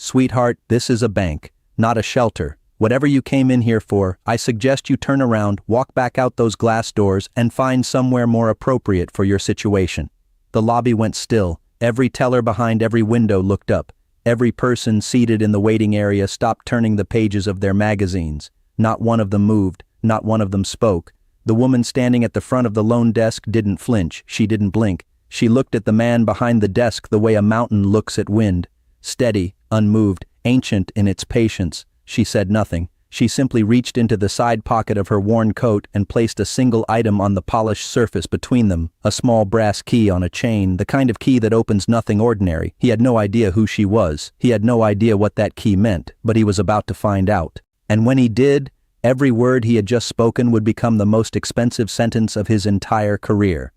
"Sweetheart, this is a bank, not a shelter. Whatever you came in here for, I suggest you turn around, walk back out those glass doors, and find somewhere more appropriate for your situation." The lobby went still. Every teller behind every window looked up. Every person seated in the waiting area stopped turning the pages of their magazines. Not one of them moved, not one of them spoke. The woman standing at the front of the loan desk didn't flinch, she didn't blink. She looked at the man behind the desk the way a mountain looks at wind. Steady, unmoved, ancient in its patience. She said nothing. She simply reached into the side pocket of her worn coat and placed a single item on the polished surface between them, a small brass key on a chain, the kind of key that opens nothing ordinary. He had no idea who she was. He had no idea what that key meant, but he was about to find out. And when he did, every word he had just spoken would become the most expensive sentence of his entire career.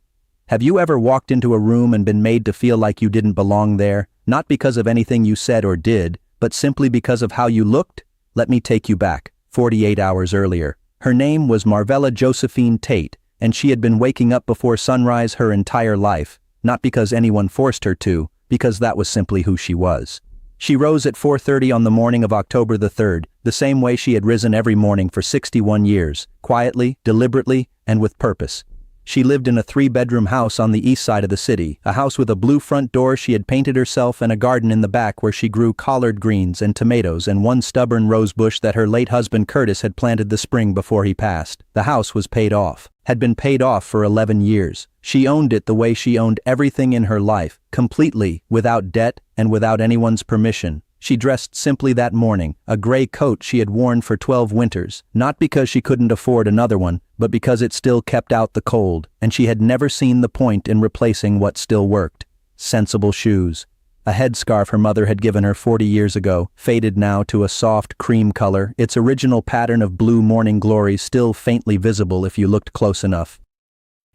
Have you ever walked into a room and been made to feel like you didn't belong there, not because of anything you said or did, but simply because of how you looked? Let me take you back, 48 hours earlier. Her name was Marvella Josephine Tate, and she had been waking up before sunrise her entire life, not because anyone forced her to, because that was simply who she was. She rose at 4:30 on the morning of October the 3rd, the same way she had risen every morning for 61 years, quietly, deliberately, and with purpose. She lived in a 3-bedroom house on the east side of the city, a house with a blue front door she had painted herself and a garden in the back where she grew collard greens and tomatoes and one stubborn rosebush that her late husband Curtis had planted the spring before he passed. The house was paid off, had been paid off for 11 years. She owned it the way she owned everything in her life, completely, without debt and without anyone's permission. She dressed simply that morning, a gray coat she had worn for 12 winters, not because she couldn't afford another one, but because it still kept out the cold, and she had never seen the point in replacing what still worked. Sensible shoes. A headscarf her mother had given her 40 years ago, faded now to a soft cream color, its original pattern of blue morning glories still faintly visible if you looked close enough.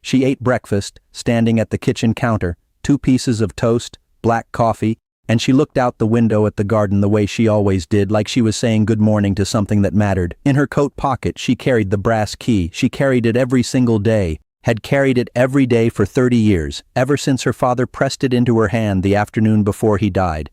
She ate breakfast, standing at the kitchen counter, 2 pieces of toast, black coffee, and she looked out the window at the garden the way she always did, like she was saying good morning to something that mattered. In her coat pocket she carried the brass key. She carried it every single day, had carried it every day for 30 years, ever since her father pressed it into her hand the afternoon before he died.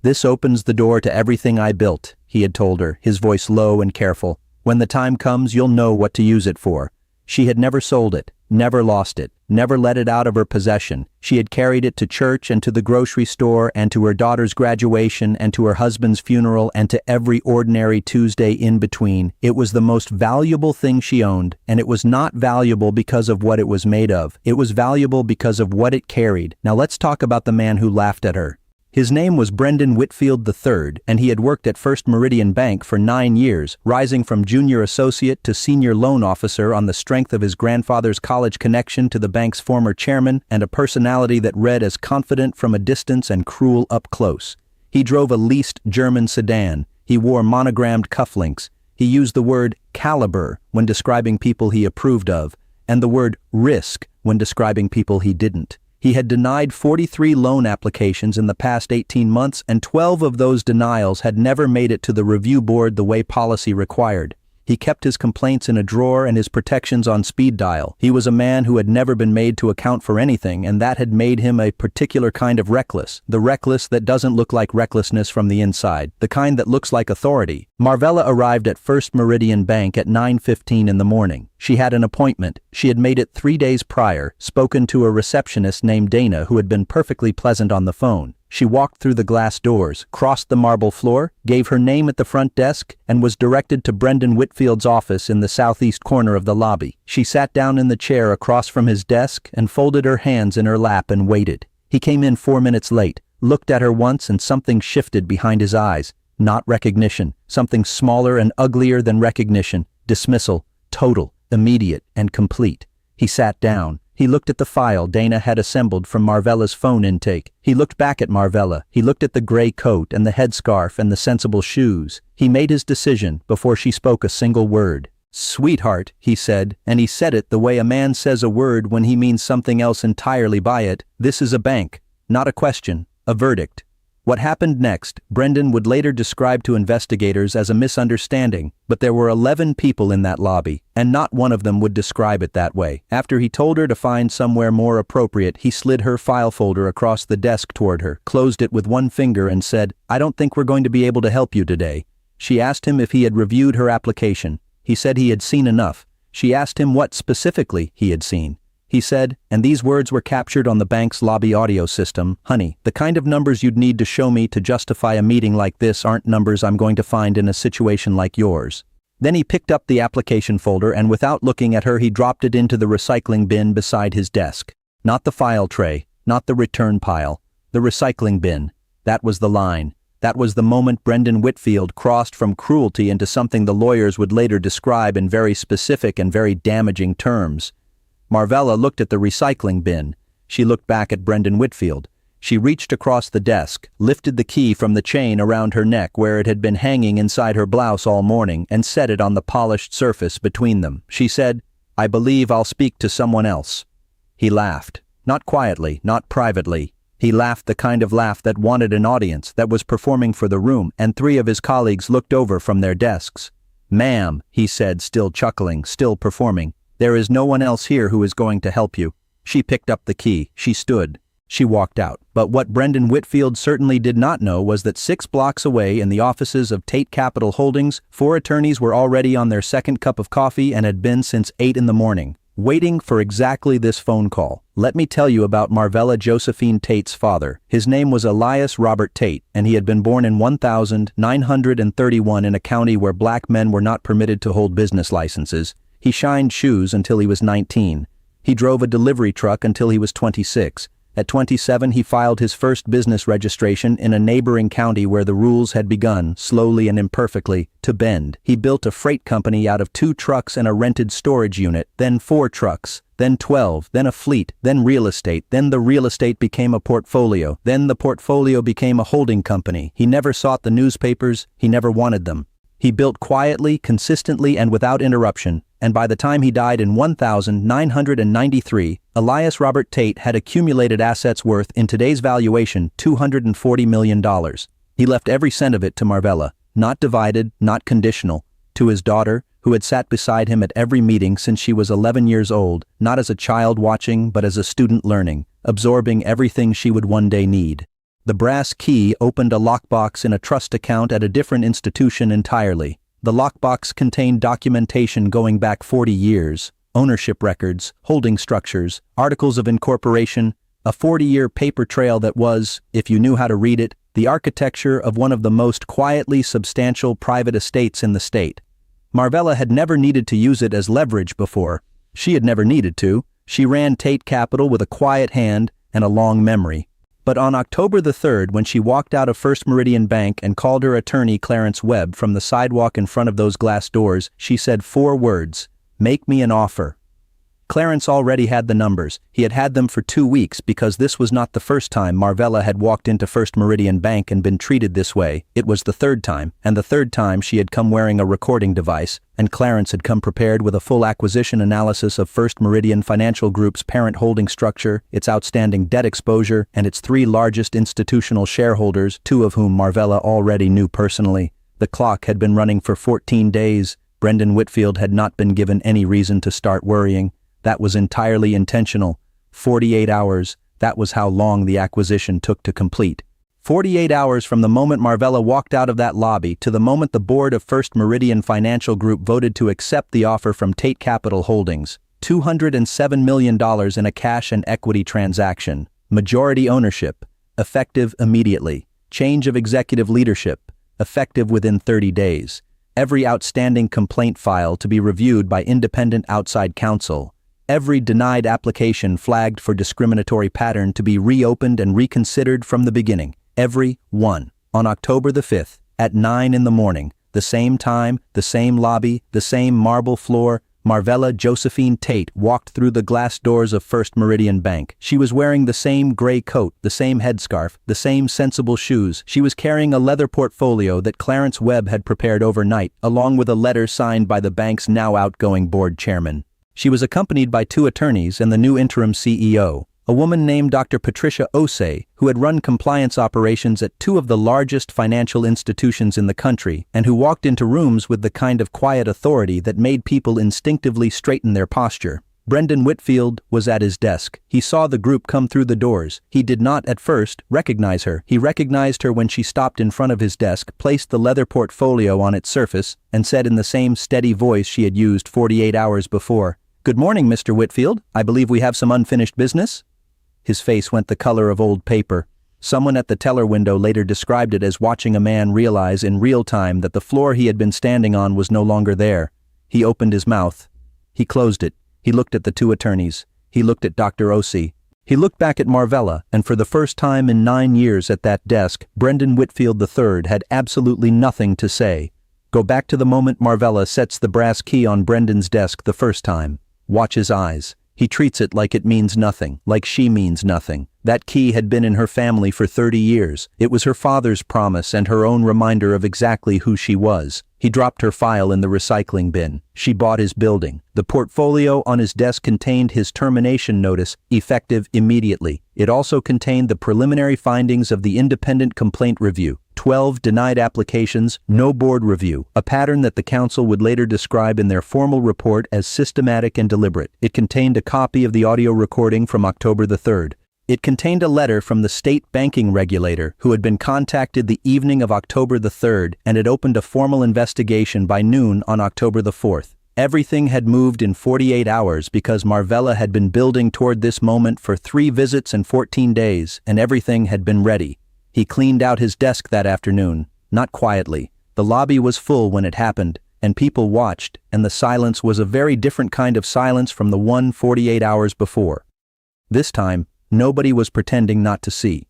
"This opens the door to everything I built," he had told her, his voice low and careful. "When the time comes, you'll know what to use it for." She had never sold it, never lost it, never let it out of her possession. She had carried it to church and to the grocery store and to her daughter's graduation and to her husband's funeral and to every ordinary Tuesday in between. It was the most valuable thing she owned, and it was not valuable because of what it was made of. It was valuable because of what it carried. Now let's talk about the man who laughed at her. His name was Brendan Whitfield III, and he had worked at First Meridian Bank for 9 years, rising from junior associate to senior loan officer on the strength of his grandfather's college connection to the bank's former chairman and a personality that read as confident from a distance and cruel up close. He drove a leased German sedan. He wore monogrammed cufflinks. He used the word caliber when describing people he approved of, and the word risk when describing people he didn't. He had denied 43 loan applications in the past 18 months, and 12 of those denials had never made it to the review board the way policy required. He kept his complaints in a drawer and his protections on speed dial. He was a man who had never been made to account for anything, and that had made him a particular kind of reckless. The reckless that doesn't look like recklessness from the inside, the kind that looks like authority. Marvella arrived at First Meridian Bank at 9:15 in the morning. She had an appointment. She had made it 3 days prior, spoken to a receptionist named Dana who had been perfectly pleasant on the phone. She walked through the glass doors, crossed the marble floor, gave her name at the front desk, and was directed to Brendan Whitfield's office in the southeast corner of the lobby. She sat down in the chair across from his desk and folded her hands in her lap and waited. He came in 4 minutes late, looked at her once, and something shifted behind his eyes. Not recognition, something smaller and uglier than recognition. Dismissal, total, immediate, and complete. He sat down. He looked at the file Dana had assembled from Marvella's phone intake. He looked back at Marvella. He looked at the gray coat and the headscarf and the sensible shoes. He made his decision before she spoke a single word. "Sweetheart," he said, and he said it the way a man says a word when he means something else entirely by it. "This is a bank, not a question, a verdict. What happened next, Brendan would later describe to investigators as a misunderstanding, but there were 11 people in that lobby, and not one of them would describe it that way. After he told her to find somewhere more appropriate, he slid her file folder across the desk toward her, closed it with one finger and said, "I don't think we're going to be able to help you today." She asked him if he had reviewed her application. He said he had seen enough. She asked him what specifically he had seen. He said, and these words were captured on the bank's lobby audio system, "Honey, the kind of numbers you'd need to show me to justify a meeting like this aren't numbers I'm going to find in a situation like yours." Then he picked up the application folder and without looking at her he dropped it into the recycling bin beside his desk. Not the file tray, not the return pile, the recycling bin. That was the line. That was the moment Brendan Whitfield crossed from cruelty into something the lawyers would later describe in very specific and very damaging terms. Marvella looked at the recycling bin. She looked back at Brendan Whitfield. She reached across the desk, lifted the key from the chain around her neck where it had been hanging inside her blouse all morning and set it on the polished surface between them. She said, "I believe I'll speak to someone else." He laughed. Not quietly, not privately. He laughed the kind of laugh that wanted an audience, that was performing for the room, and 3 of his colleagues looked over from their desks. "Ma'am," he said, still chuckling, still performing, "there is no one else here who is going to help you." She picked up the key. She stood. She walked out. But what Brendan Whitfield certainly did not know was that 6 blocks away in the offices of Tate Capital Holdings, 4 attorneys were already on their second cup of coffee and had been since 8 in the morning, waiting for exactly this phone call. Let me tell you about Marvella Josephine Tate's father. His name was Elias Robert Tate, and he had been born in 1931 in a county where black men were not permitted to hold business licenses. He shined shoes until he was 19. He drove a delivery truck until he was 26. At 27 he filed his first business registration in a neighboring county where the rules had begun, slowly and imperfectly, to bend. He built a freight company out of 2 trucks and a rented storage unit, then 4 trucks, then 12, then a fleet, then real estate, then the real estate became a portfolio, then the portfolio became a holding company. He never sought the newspapers, he never wanted them. He built quietly, consistently, and without interruption, and by the time he died in 1993, Elias Robert Tate had accumulated assets worth, in today's valuation, $240 million. He left every cent of it to Marvella, not divided, not conditional, to his daughter, who had sat beside him at every meeting since she was 11 years old, not as a child watching but as a student learning, absorbing everything she would one day need. The brass key opened a lockbox in a trust account at a different institution entirely. The lockbox contained documentation going back 40 years, ownership records, holding structures, articles of incorporation, a 40-year paper trail that was, if you knew how to read it, the architecture of one of the most quietly substantial private estates in the state. Marvella had never needed to use it as leverage before. She had never needed to. She ran Tate Capital with a quiet hand and a long memory. But on October the 3rd, when she walked out of First Meridian Bank and called her attorney Clarence Webb from the sidewalk in front of those glass doors, she said 4 words, "Make me an offer." Clarence already had the numbers. He had had them for 2 weeks because this was not the first time Marvella had walked into First Meridian Bank and been treated this way. It was the 3rd time, and the 3rd time she had come wearing a recording device, and Clarence had come prepared with a full acquisition analysis of First Meridian Financial Group's parent holding structure, its outstanding debt exposure, and its 3 largest institutional shareholders, 2 of whom Marvella already knew personally. The clock had been running for 14 days. Brendan Whitfield had not been given any reason to start worrying. That was entirely intentional. 48 hours, that was how long the acquisition took to complete. 48 hours from the moment Marvella walked out of that lobby to the moment the board of First Meridian Financial Group voted to accept the offer from Tate Capital Holdings. $207 million in a cash and equity transaction. Majority ownership. Effective immediately. Change of executive leadership. Effective within 30 days. Every outstanding complaint file to be reviewed by independent outside counsel. Every denied application flagged for discriminatory pattern to be reopened and reconsidered from the beginning. Every one. On October the 5th, at 9 in the morning, the same time, the same lobby, the same marble floor, Marvella Josephine Tate walked through the glass doors of First Meridian Bank. She was wearing the same gray coat, the same headscarf, the same sensible shoes. She was carrying a leather portfolio that Clarence Webb had prepared overnight, along with a letter signed by the bank's now outgoing board chairman. She was accompanied by 2 attorneys and the new interim CEO, A woman named Dr. Patricia Osei, who had run compliance operations at two of the largest financial institutions in the country and who walked into rooms with the kind of quiet authority that made people instinctively straighten their posture. Brendan Whitfield was at his desk. He saw the group come through the doors. He did not, at first, recognize her. He recognized her when she stopped in front of his desk, placed the leather portfolio on its surface, and said in the same steady voice she had used 48 hours before, "Good morning, Mr. Whitfield. I believe we have some unfinished business?" His face went the color of old paper. Someone at the teller window later described it as watching a man realize in real time that the floor he had been standing on was no longer there. He opened his mouth. He closed it. He looked at the two attorneys. He looked at Dr. Osei. He looked back at Marvella, and for the first time in 9 years at that desk, Brendan Whitfield III had absolutely nothing to say. Go back to the moment Marvella sets the brass key on Brendan's desk the first time. Watch his eyes. He treats it like it means nothing, like she means nothing. That key had been in her family for 30 years. It was her father's promise and her own reminder of exactly who she was. He dropped her file in the recycling bin. She bought his building. The portfolio on his desk contained his termination notice, effective immediately. It also contained the preliminary findings of the independent complaint review. 12 denied applications, no board review, a pattern that the council would later describe in their formal report as systematic and deliberate. It contained a copy of the audio recording from October the 3rd. It contained a letter from the state banking regulator who had been contacted the evening of October the 3rd and had opened a formal investigation by noon on October the 4th. Everything had moved in 48 hours because Marvella had been building toward this moment for 3 visits and 14 days, and everything had been ready. He cleaned out his desk that afternoon, not quietly. The lobby was full when it happened, and people watched, and the silence was a very different kind of silence from the one 48 hours before. This time, nobody was pretending not to see.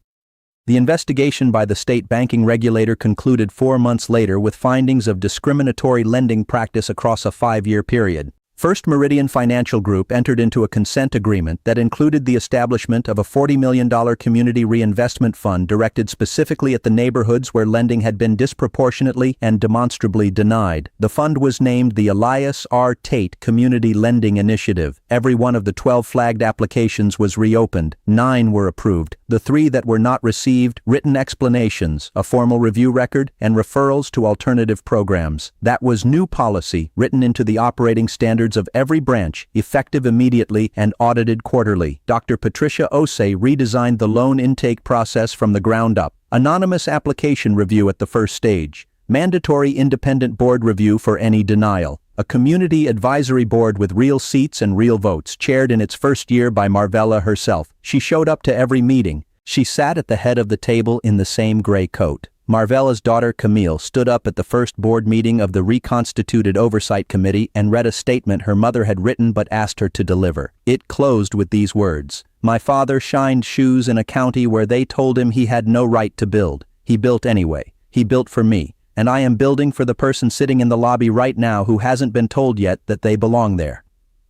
The investigation by the state banking regulator concluded 4 months later with findings of discriminatory lending practice across a 5-year period. First Meridian Financial Group entered into a consent agreement that included the establishment of a $40 million community reinvestment fund directed specifically at the neighborhoods where lending had been disproportionately and demonstrably denied. The fund was named the Elias R. Tate Community Lending Initiative. Every one of the 12 flagged applications was reopened. 9 were approved. The 3 that were not received written explanations, a formal review record, and referrals to alternative programs. That was new policy written into the operating standards of every branch, effective immediately and audited quarterly. Dr. Patricia Osei redesigned the loan intake process from the ground up. Anonymous application review at the first stage. Mandatory independent board review for any denial. A community advisory board with real seats and real votes, chaired in its first year by Marvella herself. She showed up to every meeting. She sat at the head of the table in the same gray coat. Marvella's daughter Camille stood up at the first board meeting of the reconstituted oversight committee and read a statement her mother had written but asked her to deliver. It closed with these words: "My father shined shoes in a county where they told him he had no right to build. He built anyway. He built for me. And I am building for the person sitting in the lobby right now who hasn't been told yet that they belong there.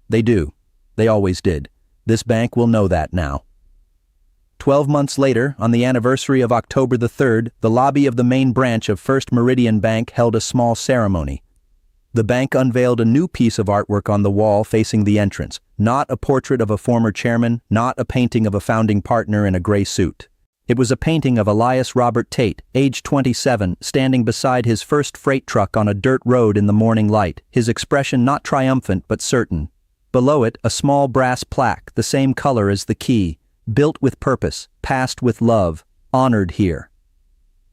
They do. They always did. This bank will know that now." 12 months later, on the anniversary of October the 3rd, the lobby of the main branch of First Meridian Bank held a small ceremony. The bank unveiled a new piece of artwork on the wall facing the entrance, not a portrait of a former chairman, not a painting of a founding partner in a gray suit. It was a painting of Elias Robert Tate, age 27, standing beside his first freight truck on a dirt road in the morning light, his expression not triumphant but certain. Below it, a small brass plaque, the same color as the key. Built with purpose, passed with love, honored here.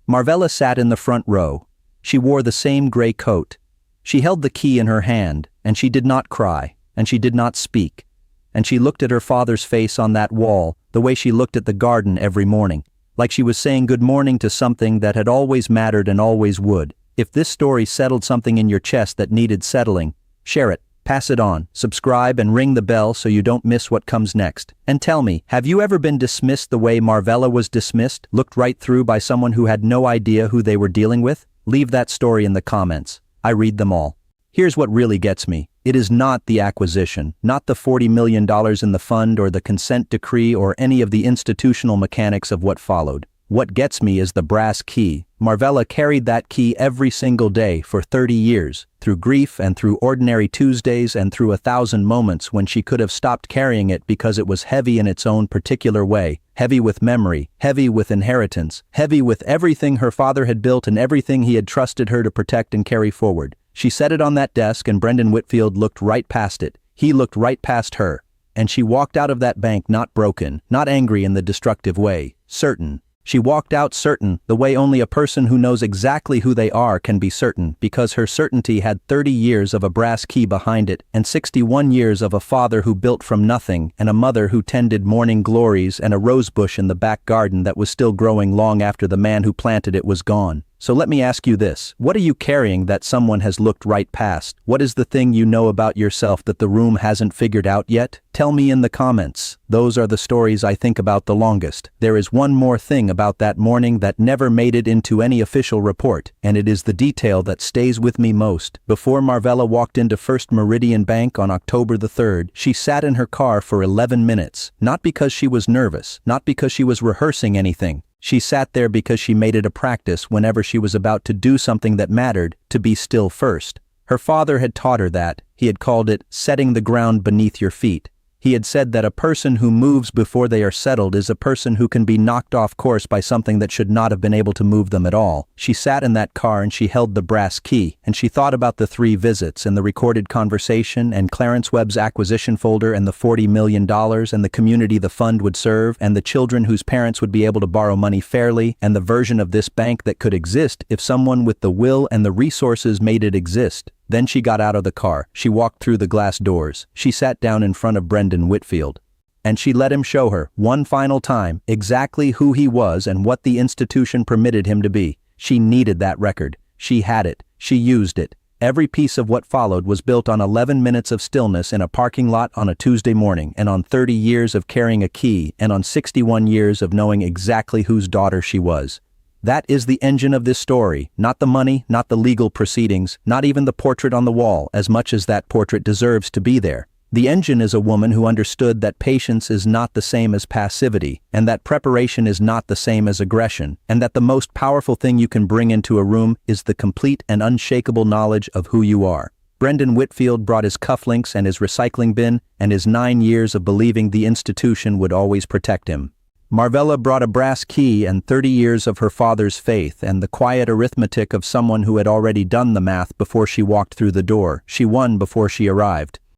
Marvella sat in the front row. She wore the same gray coat. She held the key in her hand, and she did not cry, and she did not speak. And she looked at her father's face on that wall, the way she looked at the garden every morning, like she was saying good morning to something that had always mattered and always would. If this story settled something in your chest that needed settling, share it. Pass it on, subscribe, and ring the bell so you don't miss what comes next. And tell me, have you ever been dismissed the way Marvella was dismissed, looked right through by someone who had no idea who they were dealing with? Leave that story in the comments. I read them all. Here's what really gets me. It is not the acquisition, not the $40 million in the fund or the consent decree or any of the institutional mechanics of what followed. What gets me is the brass key. Marvella carried that key every single day for 30 years, through grief and through ordinary Tuesdays and through 1,000 moments when she could have stopped carrying it because it was heavy in its own particular way, heavy with memory, heavy with inheritance, heavy with everything her father had built and everything he had trusted her to protect and carry forward. She set it on that desk and Brendan Whitfield looked right past it. He looked right past her. And she walked out of that bank not broken, not angry in the destructive way, certain. She walked out certain, the way only a person who knows exactly who they are can be certain, because her certainty had 30 years of a brass key behind it, and 61 years of a father who built from nothing, and a mother who tended morning glories and a rose bush in the back garden that was still growing long after the man who planted it was gone. So let me ask you this, what are you carrying that someone has looked right past? What is the thing you know about yourself that the room hasn't figured out yet? Tell me in the comments. Those are the stories I think about the longest. There is one more thing about that morning that never made it into any official report, and it is the detail that stays with me most. Before Marvella walked into First Meridian Bank on October the 3rd, she sat in her car for 11 minutes, not because she was nervous, not because she was rehearsing anything. She sat there because she made it a practice whenever she was about to do something that mattered, to be still first. Her father had taught her that. He had called it setting the ground beneath your feet. He had said that a person who moves before they are settled is a person who can be knocked off course by something that should not have been able to move them at all. She sat in that car and she held the brass key, and she thought about the 3 visits and the recorded conversation and Clarence Webb's acquisition folder and the $40 million and the community the fund would serve and the children whose parents would be able to borrow money fairly and the version of this bank that could exist if someone with the will and the resources made it exist. Then she got out of the car, she walked through the glass doors, she sat down in front of Brendan Whitfield. And she let him show her, one final time, exactly who he was and what the institution permitted him to be. She needed that record. She had it. She used it. Every piece of what followed was built on 11 minutes of stillness in a parking lot on a Tuesday morning, and on 30 years of carrying a key, and on 61 years of knowing exactly whose daughter she was. That is the engine of this story, not the money, not the legal proceedings, not even the portrait on the wall, as much as that portrait deserves to be there. The engine is a woman who understood that patience is not the same as passivity, and that preparation is not the same as aggression, and that the most powerful thing you can bring into a room is the complete and unshakable knowledge of who you are. Brendan Whitfield brought his cufflinks and his recycling bin, and his 9 years of believing the institution would always protect him. Marvella brought a brass key and 30 years of her father's faith and the quiet arithmetic of someone who had already done the math before she walked through the door. She won before she arrived.